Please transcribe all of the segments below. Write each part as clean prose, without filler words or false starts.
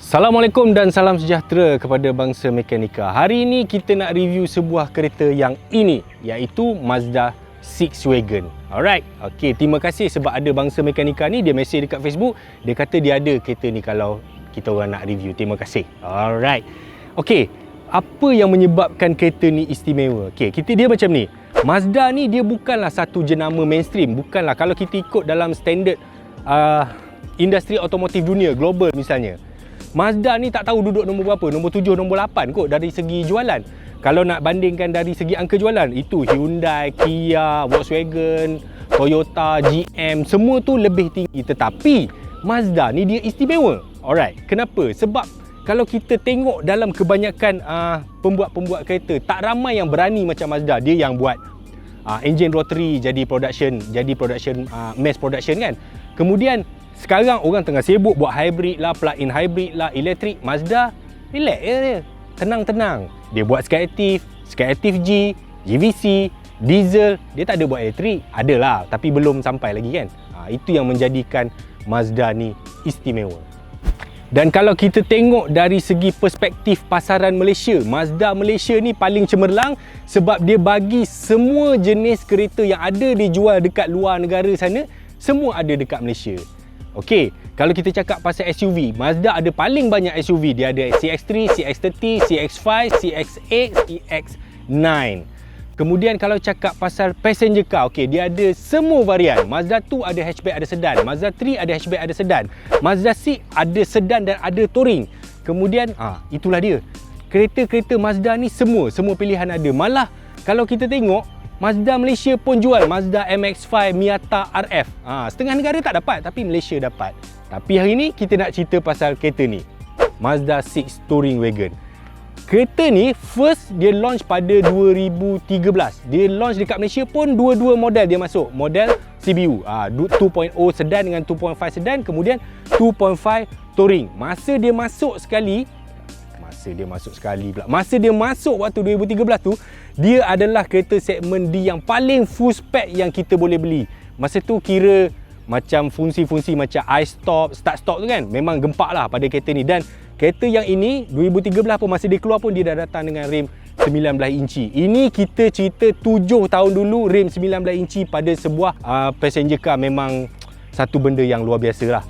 Assalamualaikum dan salam sejahtera kepada bangsa mekanika. Hari ini kita nak review sebuah kereta yang ini, iaitu Mazda 6 Wagon. Alright, okay, terima kasih sebab ada bangsa mekanika ni, dia mesej dekat Facebook, dia kata dia ada kereta ni kalau kita orang nak review. Terima kasih. Alright, okay, apa yang menyebabkan kereta ni istimewa? Okay, dia macam ni. Mazda ni dia bukanlah satu jenama mainstream, bukanlah kalau kita ikut dalam standard industri otomotif dunia, global misalnya. Mazda ni tak tahu duduk nombor berapa, nombor 7, nombor 8 kot dari segi jualan. Kalau nak bandingkan dari segi angka jualan, itu Hyundai, Kia, Volkswagen, Toyota, GM, semua tu lebih tinggi. Tetapi Mazda ni dia istimewa. Alright, kenapa? Sebab kalau kita tengok dalam kebanyakan pembuat-pembuat kereta, tak ramai yang berani macam Mazda. Dia yang buat engine rotary jadi production mass production kan. Kemudian sekarang orang tengah sibuk buat hybrid lah, plug-in hybrid lah, elektrik. Mazda relax je dia, tenang-tenang. Dia buat Skyactiv, Skyactiv G, GVC, diesel. Dia tak ada buat elektrik, adalah tapi belum sampai lagi kan. Itu yang menjadikan Mazda ni istimewa. Dan kalau kita tengok dari segi perspektif pasaran Malaysia, Mazda Malaysia ni paling cemerlang sebab dia bagi semua jenis kereta yang ada dijual dekat luar negara sana, semua ada dekat Malaysia. Okey, kalau kita cakap pasal SUV, Mazda ada paling banyak SUV. Dia ada CX-3, CX-30, CX-5, CX-8, CX-9. Kemudian kalau cakap pasal passenger car, okey, dia ada semua varian. Mazda 2 ada hatchback, ada sedan. Mazda 3 ada hatchback, ada sedan. Mazda 6 ada sedan dan ada touring. Kemudian, itulah dia. Kereta-kereta Mazda ni semua pilihan ada. Malah kalau kita tengok, Mazda Malaysia pun jual Mazda MX-5 Miata RF. Setengah negara tak dapat, tapi Malaysia dapat. Tapi hari ni kita nak cerita pasal kereta ni, Mazda 6 Touring Wagon. Kereta ni first dia launch pada 2013. Dia launch dekat Malaysia pun dua model dia masuk. Model CBU, 2.0 sedan dengan 2.5 sedan, kemudian 2.5 Touring. Masa dia masuk waktu 2013 tu, dia adalah kereta segmen D yang paling full spec yang kita boleh beli. Masa tu kira macam fungsi-fungsi macam iStop, start stop tu kan, memang gempak lah pada kereta ni. Dan kereta yang ini 2013 pun masa dia keluar pun dia dah datang dengan rim 19 inci. Ini kita cerita 7 tahun dulu, rim 19 inci pada sebuah passenger car memang satu benda yang luar biasa lah.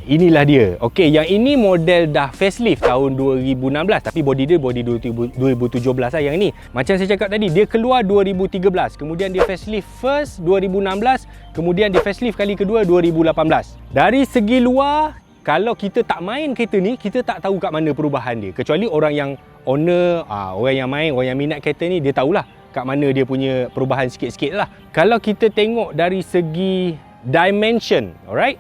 Inilah dia. Okey, yang ini model dah facelift tahun 2016, tapi body dia body 2017 lah yang ini. Macam saya cakap tadi, dia keluar 2013, kemudian dia facelift first 2016, kemudian dia facelift kali kedua 2018. Dari segi luar, kalau kita tak main kereta ni, kita tak tahu kat mana perubahan dia. Kecuali orang yang owner, orang yang main, orang yang minat kereta ni, dia tahulah kat mana dia punya perubahan sikit-sikit lah. Kalau kita tengok dari segi dimension, alright,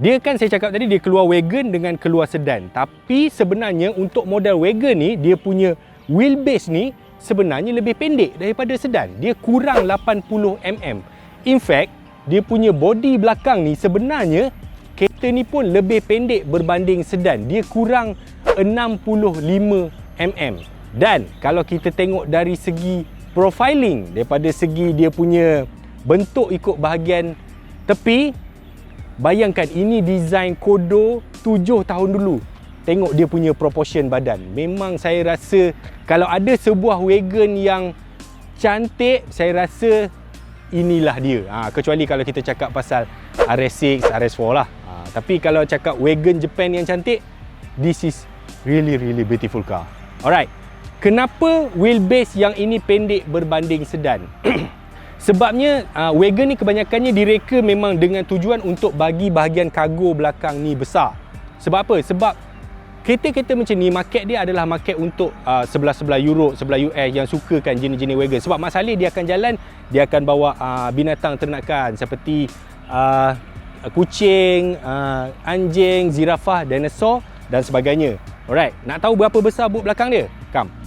dia kan saya cakap tadi dia keluar wagon dengan keluar sedan. Tapi sebenarnya untuk model wagon ni, dia punya wheelbase ni sebenarnya lebih pendek daripada sedan. Dia kurang 80mm. In fact, dia punya body belakang ni sebenarnya kereta ni pun lebih pendek berbanding sedan. Dia kurang 65mm. Dan kalau kita tengok dari segi profiling, daripada segi dia punya bentuk ikut bahagian tepi, bayangkan ini design Kodo 7 tahun dulu. Tengok dia punya proportion badan. Memang saya rasa kalau ada sebuah wagon yang cantik, saya rasa inilah dia. Kecuali kalau kita cakap pasal RS6, RS4 lah. Tapi kalau cakap wagon Japan yang cantik, this is really beautiful car. Alright. Kenapa wheelbase yang ini pendek berbanding sedan? Sebabnya wagon ni kebanyakannya direka memang dengan tujuan untuk bagi bahagian kargo belakang ni besar. Sebab apa? Sebab kereta-kereta macam ni, market dia adalah market untuk sebelah-sebelah Europe, sebelah US yang sukakan jenis-jenis wagon. Sebab Mak Saleh dia akan jalan, dia akan bawa binatang ternakan seperti kucing, anjing, zirafah, dinosaur dan sebagainya. Alright, nak tahu berapa besar boot belakang dia? Come.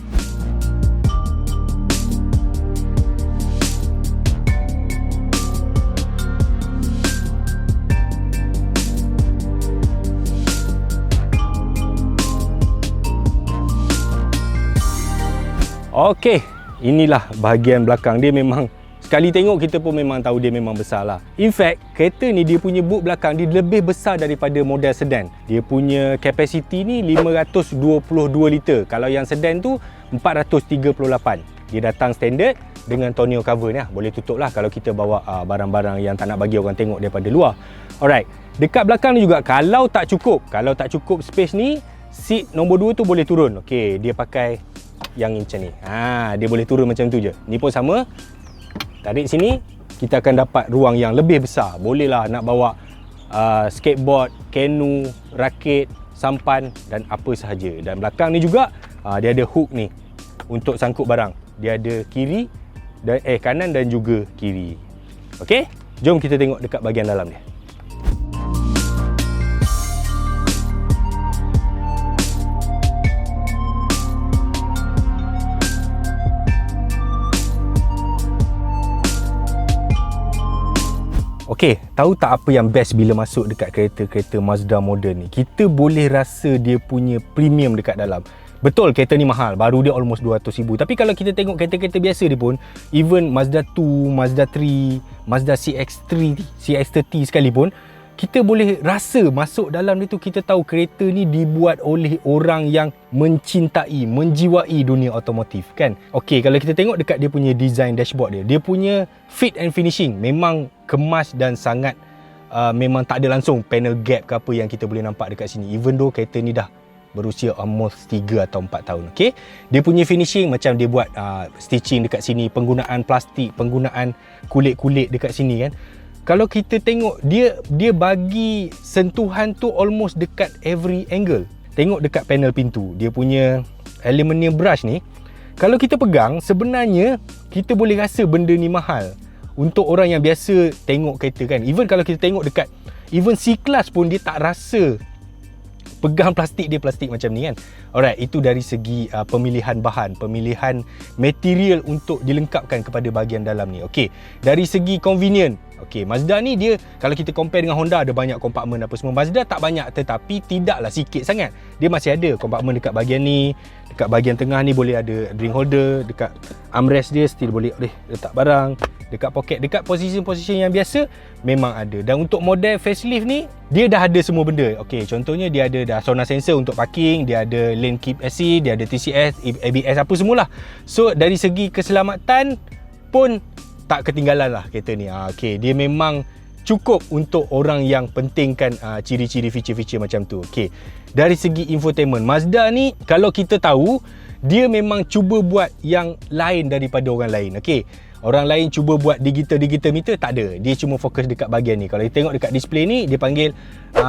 Okey, inilah bahagian belakang dia. Memang sekali tengok kita pun memang tahu dia memang besar lah. In fact, kereta ni dia punya boot belakang dia lebih besar daripada model sedan. Dia punya kapasiti ni 522 liter. Kalau yang sedan tu 438. Dia datang standard dengan tonneau cover ni lah. Boleh tutup lah kalau kita bawa barang-barang yang tak nak bagi orang tengok daripada luar. Alright, dekat belakang ni juga kalau tak cukup space ni, seat nombor 2 tu boleh turun. Okey, dia pakai yang macam ni. Dia boleh turun macam tu je. Ni pun sama. Tarik sini, kita akan dapat ruang yang lebih besar. Boleh lah nak bawa skateboard, kanu, rakit, sampan dan apa sahaja. Dan belakang ni juga dia ada hook ni untuk sangkut barang. Dia ada kiri dan kanan dan juga kiri. Okey, jom kita tengok dekat bahagian dalam dia. Okey, tahu tak apa yang best bila masuk dekat kereta-kereta Mazda moden ni? Kita boleh rasa dia punya premium dekat dalam. Betul, kereta ni mahal, baru dia almost 200,000. Tapi kalau kita tengok kereta-kereta biasa dia pun, even Mazda 2, Mazda 3, Mazda CX-3, CX-30 sekalipun, kita boleh rasa masuk dalam dia tu, kita tahu kereta ni dibuat oleh orang yang mencintai, menjiwai dunia otomotif kan. Okey, kalau kita tengok dekat dia punya design dashboard dia punya fit and finishing memang kemas dan sangat memang tak ada langsung panel gap ke apa yang kita boleh nampak dekat sini. Even though kereta ni dah berusia almost 3 atau 4 tahun. Okey, dia punya finishing macam dia buat stitching dekat sini, penggunaan plastik, penggunaan kulit-kulit dekat sini kan. Kalau kita tengok dia bagi sentuhan tu almost dekat every angle. Tengok dekat panel pintu, dia punya aluminium brush ni, kalau kita pegang sebenarnya kita boleh rasa benda ni mahal untuk orang yang biasa tengok kereta kan. Even kalau kita tengok dekat even C-Class pun dia tak rasa pegang plastik, dia plastik macam ni kan. Alright, itu dari segi pemilihan bahan, pemilihan material untuk dilengkapkan kepada bahagian dalam ni. Okey, dari segi convenient. Okey, Mazda ni dia kalau kita compare dengan Honda ada banyak kompartmen apa semua. Mazda tak banyak tetapi tidaklah sikit sangat. Dia masih ada kompartmen dekat bahagian ni, dekat bahagian tengah ni boleh ada drink holder, dekat armrest dia still boleh letak barang, dekat poket, dekat position-position yang biasa memang ada. Dan untuk model facelift ni dia dah ada semua benda. Okey, contohnya dia ada dah sonar sensor untuk parking, dia ada lane keep assist, dia ada TCS, ABS apa semualah. So dari segi keselamatan pun tak ketinggalan lah kereta ni. Okey, dia memang cukup untuk orang yang pentingkan ciri-ciri feature-feature macam tu. Okey, dari segi infotainment, Mazda ni kalau kita tahu dia memang cuba buat yang lain daripada orang lain. Okey, orang lain cuba buat digital meter, tak ada. Dia cuma fokus dekat bahagian ni. Kalau kita tengok dekat display ni, dia panggil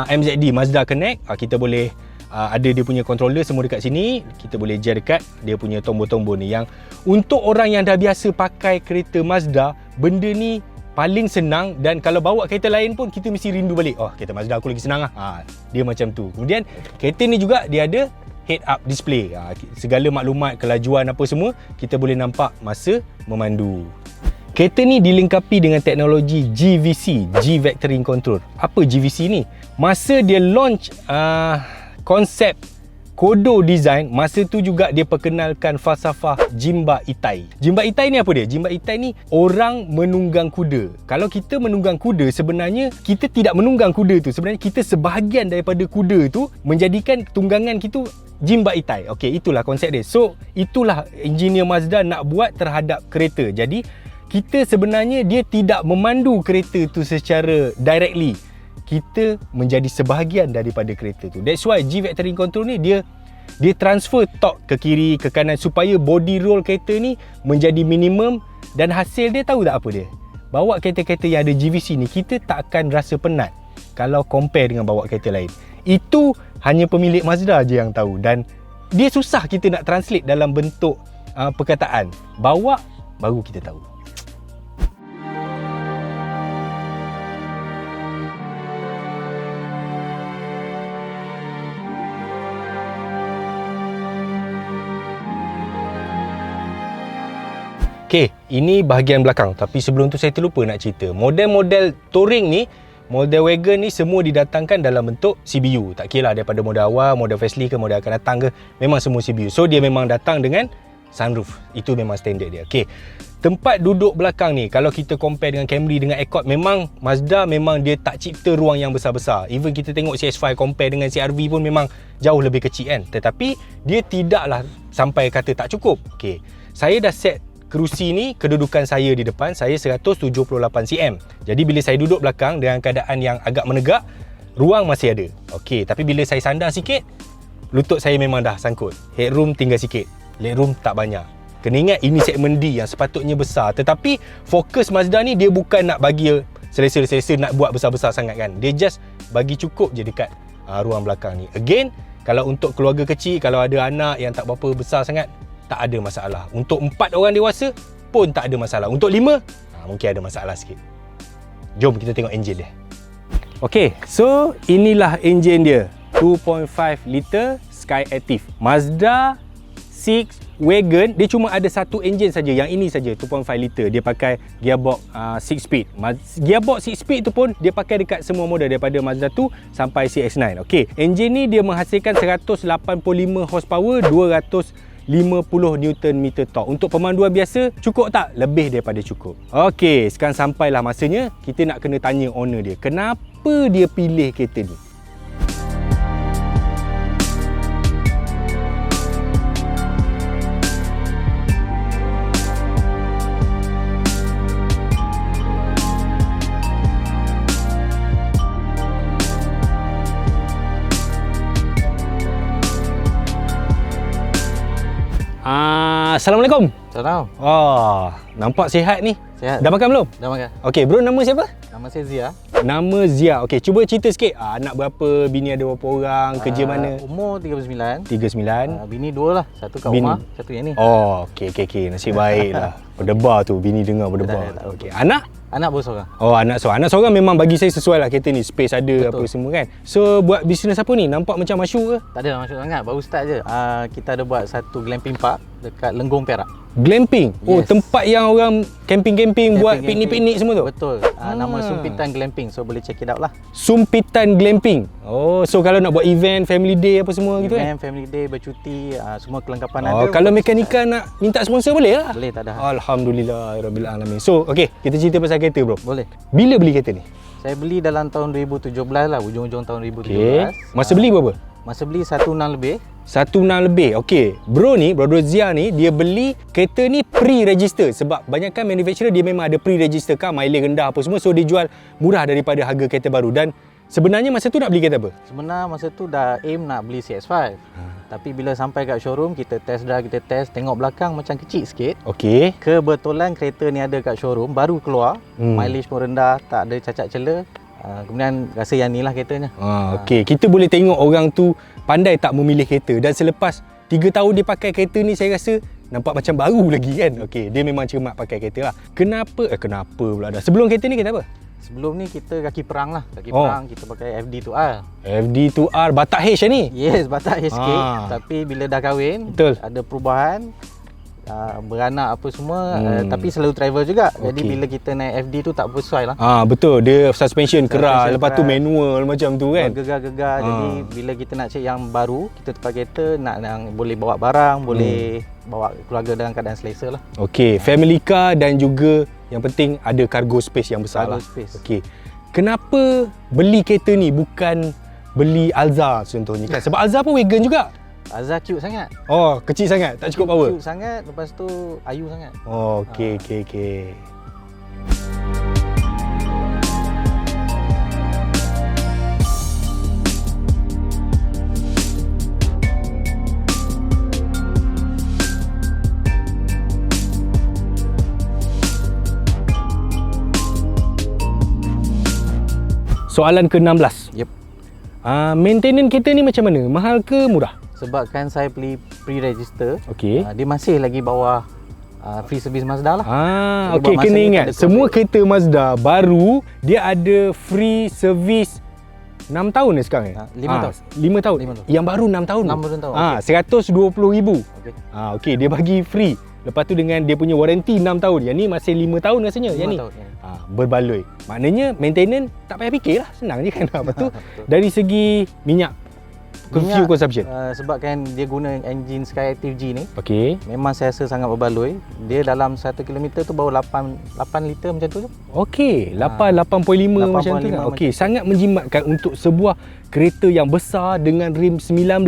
MZD Mazda Connect. Kita boleh ada dia punya controller semua dekat sini. Kita boleh jar dekat dia punya tombol-tombol ni, yang untuk orang yang dah biasa pakai kereta Mazda, benda ni paling senang. Dan kalau bawa kereta lain pun kita mesti rindu balik, oh kereta Mazda aku lagi senang lah. Dia macam tu. Kemudian kereta ni juga dia ada head up display. Segala maklumat, kelajuan apa semua kita boleh nampak masa memandu. Kereta ni dilengkapi dengan teknologi GVC, G Vectoring Control. Apa GVC ni? Masa dia launch konsep Kodo design, masa tu juga dia perkenalkan falsafah Jimba Itai. Jimba Itai ni apa dia? Jimba Itai ni orang menunggang kuda. Kalau kita menunggang kuda, sebenarnya kita tidak menunggang kuda tu. Sebenarnya kita sebahagian daripada kuda tu, menjadikan tunggangan kita Jimba Itai. Okey, itulah konsep dia. So, itulah engineer Mazda nak buat terhadap kereta. Jadi, kita sebenarnya dia tidak memandu kereta tu secara directly. Kita menjadi sebahagian daripada kereta tu. That's why G Vectoring Control ni dia transfer torque ke kiri, ke kanan, supaya body roll kereta ni menjadi minimum. Dan hasil dia tahu tak apa dia? Bawa kereta-kereta yang ada GVC ni, kita tak akan rasa penat kalau compare dengan bawa kereta lain. Itu hanya pemilik Mazda je yang tahu, dan dia susah kita nak translate dalam bentuk perkataan. Bawa baru kita tahu. Okey, ini bahagian belakang. Tapi sebelum tu saya terlupa nak cerita. Model-model touring ni, model wagon ni semua didatangkan dalam bentuk CBU. Tak kira lah daripada model awal, model facelift ke, model akan datang ke, memang semua CBU. So dia memang datang dengan sunroof. Itu memang standard dia. Okey. Tempat duduk belakang ni, kalau kita compare dengan Camry dengan Accord, memang Mazda memang dia tak cipta ruang yang besar-besar. Even kita tengok CX-5 compare dengan CR-V pun memang jauh lebih kecil kan. Tetapi dia tidaklah sampai kata tak cukup. Okey. Saya dah set kerusi ni, kedudukan saya di depan, saya 178 cm. Jadi bila saya duduk belakang dengan keadaan yang agak menegak, ruang masih ada. Okey, tapi bila saya sandar sikit, lutut saya memang dah sangkut. Headroom tinggal sikit. Legroom tak banyak. Kena ingat ini segmen D yang sepatutnya besar. Tetapi fokus Mazda ni dia bukan nak bagi selesa-selesa nak buat besar-besar sangat kan. Dia just bagi cukup je dekat ruang belakang ni. Again, kalau untuk keluarga kecil, kalau ada anak yang tak berapa besar sangat, tak ada masalah. Untuk 4 orang dewasa pun tak ada masalah. Untuk 5, mungkin ada masalah sikit. Jom kita tengok enjin dia. Okay, so inilah enjin dia. 2.5 liter Skyactiv. Mazda 6 Wagon, dia cuma ada satu enjin saja, yang ini saja 2.5 liter. Dia pakai gearbox 6 speed. Gearbox 6 speed tu pun dia pakai dekat semua model daripada Mazda 2 sampai CX-9. Okey, enjin ni dia menghasilkan 185 horsepower, 250 Nm torque. Untuk pemanduan biasa cukup tak? Lebih daripada cukup. Okey, sekarang sampailah masanya kita nak kena tanya owner dia, kenapa dia pilih kereta ni. Assalamualaikum. Salam. Nampak sihat ni. Sihat. Dah makan belum? Dah makan. Okey, bro, nama siapa? Nama saya Zia. Nama Zia. Okey, cuba cerita sikit. Anak berapa, bini ada berapa orang, kerja mana? Umur 39. 39. Bini 2 lah. Satu kat Bini. rumah, satu yang ni. Okey. Nasib baik lah. Berdebar tu, bini dengar berdebar. Okey. Anak? Anak baru seorang. Anak seorang. Anak seorang memang bagi saya sesuai lah kereta ni. Space ada. Betul. Apa semua kan. So, buat bisnes apa ni? Nampak macam masyur ke? Tak ada masyur sangat. Baru start je. Kita ada buat satu glamping park dekat Lenggong, Perak. Glamping? Yes. Tempat yang orang camping buat piknik-piknik semua tu? Betul. Nama Sumpitan Glamping. So, boleh check it out lah. Sumpitan Glamping? So kalau nak buat event, family day apa semua gitu kan? Event, family day, bercuti, semua kelengkapan ada. Kalau mekanikal nak minta sponsor boleh lah? Boleh, tak ada. Alhamdulillah Rabbil Alamin. So, okay, kita cerita pasal kereta bro. Boleh. Bila beli kereta ni? Saya beli dalam tahun 2017 lah, ujung-ujung tahun 2017. Okay. Masa beli berapa? Masa beli 1.6 lebih. 1.6 lebih. Okey. Bro Zia ni dia beli kereta ni pre-register sebab banyakkan manufacturer dia memang ada pre-register car, mileage rendah apa semua, so dia jual murah daripada harga kereta baru. Dan sebenarnya masa tu nak beli kereta apa? Sebenarnya masa tu dah aim nak beli CX-5. Tapi bila sampai kat showroom, kita test drive, kita test, tengok belakang macam kecil sikit. Okey. Kebetulan kereta ni ada kat showroom, baru keluar, mileage pun rendah, tak ada cacat cela. Kemudian rasa yang ni lah keretanya. Okey, kita boleh tengok orang tu pandai tak memilih kereta, dan selepas 3 tahun dia pakai kereta ni saya rasa nampak macam baru lagi kan. Okey, dia memang cermat pakai kereta lah. Kenapa pula dah. Sebelum kereta ni kita apa? Sebelum ni kita kaki perang lah. Perang kita pakai FD2R. FD2R Batak H ni? Yes, Batak H sikit. Tapi bila dah kahwin, betul, ada perubahan. Beranak apa semua, tapi selalu travel juga. Jadi bila kita naik FD tu tak bersesuai lah. Betul, dia suspension keras, lepas tu manual macam tu kan. Gegar-gegar. Jadi bila kita nak cek yang baru, kita tukar kereta nak yang boleh bawa barang, boleh bawa keluarga dalam keadaan selesa lah. Okey, family car dan juga yang penting ada cargo space yang besar lah. Okey. Kenapa beli kereta ni bukan beli Alza contohnya kan? Sebab Alza pun wagon juga. Alza cute sangat. Kecil sangat, tak cukup power. Cute sangat, lepas tu ayu sangat. Okey. Soalan ke-16. Yep. Maintenance kereta ni macam mana? Mahal ke murah? Sebabkan saya beli pre-register, okey, dia masih lagi bawah free service Mazda lah. Okey, kena ingat semua kereta Mazda baru dia ada free service 6 tahun ni sekarang 5 tahun. Yang baru 6 tahun. 6 tahun. 120,000. Okey. Okey, dia bagi free. Lepas tu dengan dia punya warranty 6 tahun. Yang ni masih 5 tahun rasanya. Yang ni berbaloi. Maknanya maintenance tak payah fikir lah. Senang je kan. Lepas tu dari segi minyak fuel consumption? Sebab kan dia guna enjin Skyactiv G ni. Okey. Memang saya rasa sangat berbaloi. Dia dalam 1 kilometer tu baru 8 liter macam tu je. Okey, 8.5 macam tu kan. Okey, sangat menjimatkan untuk sebuah kereta yang besar dengan rim 19.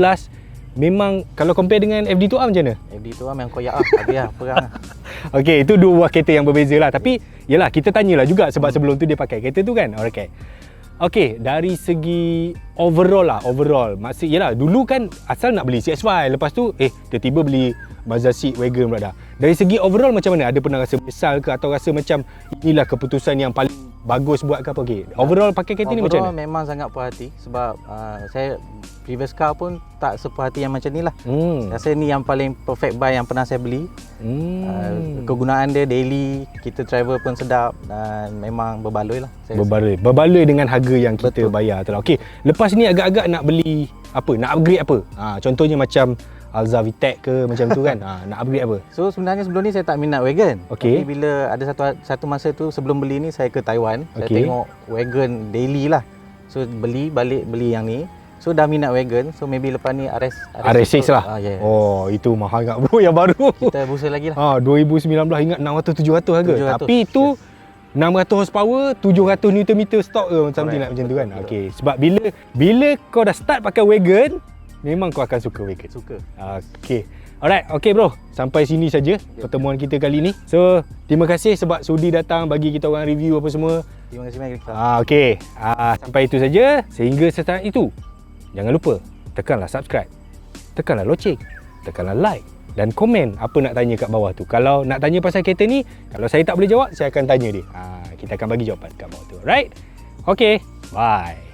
Memang kalau compare dengan FD2A macam mana? FD2A memang koyak habis lah perang lah. Okey, itu dua buah kereta yang berbeza lah. Tapi yalah, kita tanyalah juga sebab sebelum tu dia pakai kereta tu kan. Alright. Okey, dari segi overall. Maksud yalah, dulu kan asal nak beli CX-5, lepas tu tiba-tiba beli Mazda CX-Wagon pula dah. Dari segi overall macam mana? Ada pernah rasa menyesal ke atau rasa macam inilah keputusan yang paling bagus buat ke apa? Okey, overall pakai kereta ni macam mana? Overall memang sangat puas hati sebab saya previous car pun tak sepuas hati yang macam ni lah. Rasa ni yang paling perfect buy yang pernah saya beli. Kegunaan dia daily, kita travel pun sedap dan memang berbaloi lah. Berbaloi dengan harga yang kita bayar tu lah. Okey, lepas ni agak-agak nak beli apa? Nak upgrade apa? Contohnya macam Alza VTEC ke macam tu kan. Nak upgrade apa? So sebenarnya sebelum ni saya tak minat wagon. Okey. Tapi bila ada satu masa tu sebelum beli ni saya ke Taiwan. Saya tengok wagon daily lah. So beli yang ni. So dah minat wagon. So maybe lepas ni RS6 lah. Yes. Oh, itu mahal agak bro yang baru. Kita berusaha lagi lah. 2019 ingat 600-700 harga. 700. Tapi itu 600 horsepower, 700 Nm stok ke something like macam tu kan. Okey, sebab bila kau dah start pakai wagon, memang kau akan suka wagon. Okey. Alright, okey bro. Sampai sini saja pertemuan kita kali ni. So, terima kasih sebab sudi datang bagi kita orang review apa semua. Terima kasih banyak. Okey. Sampai itu saja. Sehingga setakat itu, jangan lupa tekanlah subscribe. Tekanlah loceng. Tekanlah like dan komen apa nak tanya kat bawah tu. Kalau nak tanya pasal kereta ni, kalau saya tak boleh jawab, saya akan tanya dia. Kita akan bagi jawapan kat bawah tu. Alright? Okey. Bye.